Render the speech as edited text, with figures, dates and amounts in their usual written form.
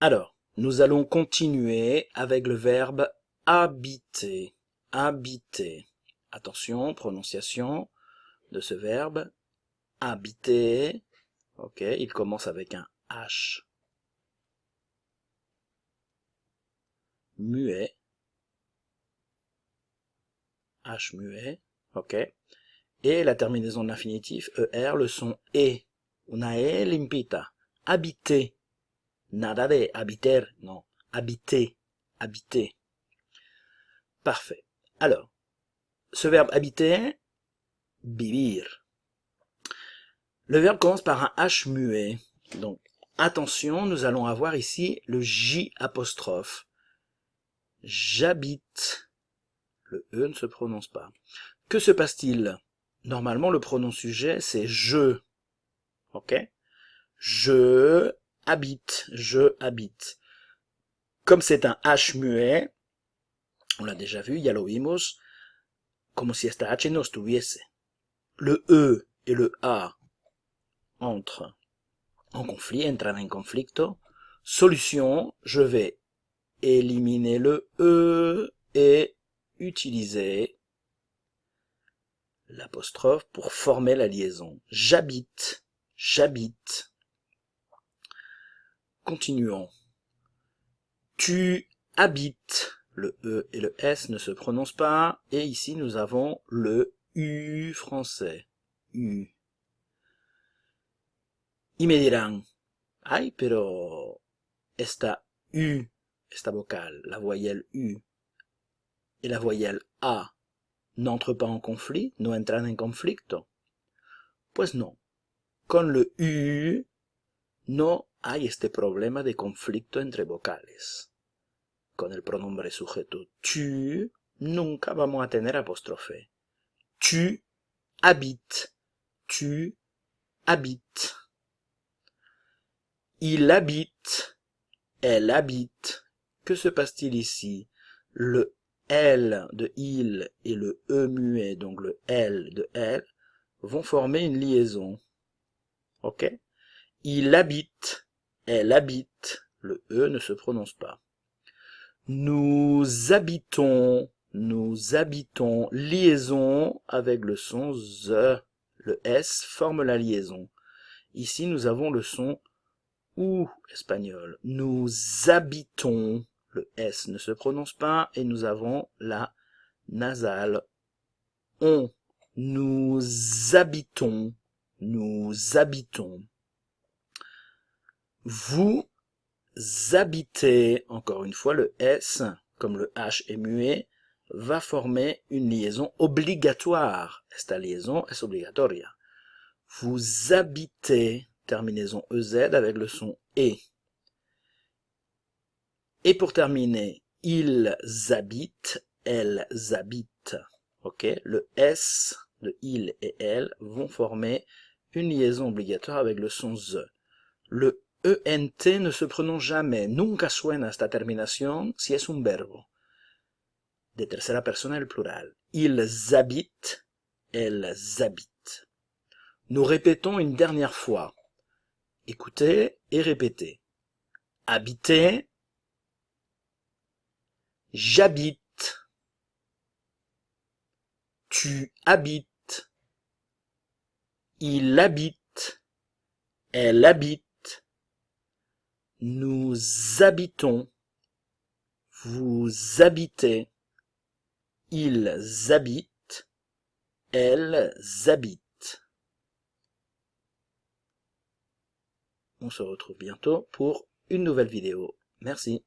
Alors, nous allons continuer avec le verbe habiter. Habiter. Attention, prononciation de ce verbe. Habiter. Ok, il commence avec un H. Muet. H muet. Ok. Et la terminaison de l'infinitif, ER, le son E. Una E limpita. Habiter. Nada de habiter, non. Habiter. Habiter. Parfait. Alors, ce verbe habiter, vivir. Le verbe commence par un H muet. Donc, attention, nous allons avoir ici le J apostrophe. J'habite. Le E ne se prononce pas. Que se passe-t-il? Normalement, le pronom sujet, c'est je. Ok? Je habite. Je habite. Comme c'est un H muet, on l'a déjà vu, ya lo vimos, como si esta H no estuviese. Le E et le A entrent en conflit, entran en conflicto. Solution, je vais éliminer le E et utiliser l'apostrophe pour former la liaison. J'habite, j'habite. Continuons. Tu habites. Le E et le S ne se prononcent pas. Et ici, nous avons le U français. U. Y me dirán, ay, pero esta U, esta vocal, la voyelle U et la voyelle A n'entrent pas en conflit, no entran en conflicto. Pues no. Con le U no hay este problema de conflicto entre vocales. Con el pronombre sujeto tu, nunca vamos a tener apóstrofe. Tu habites. Tu habites. Il habite. Elle habite. Que se passe-t-il ici? Le L de il et le E muet, donc le L de elle, vont former une liaison. Ok? Il habite. Elle habite. Le E ne se prononce pas. Nous habitons, liaison avec le son Z. Le S forme la liaison. Ici, nous avons le son OU espagnol. Nous habitons, le S ne se prononce pas et nous avons la nasale on. Nous habitons, Vous habitez, encore une fois, le S, comme le H est muet, va former une liaison obligatoire. Esta liaison es obligatoria. Vous habitez, terminaison EZ avec le son E. Et pour terminer, ils habitent, elles habitent. Ok, le S de il et elle vont former une liaison obligatoire avec le son Z. Le ENT ne se prononce jamais, nunca suena esta terminación si es un verbo. De tercera persona el plural. Ils habitent, elles habitent. Nous répétons une dernière fois. Écoutez et répétez. Habiter. J'habite. Tu habites. Il habite. Elle habite. Nous habitons. Vous habitez. Ils habitent. Elles habitent. On se retrouve bientôt pour une nouvelle vidéo. Merci.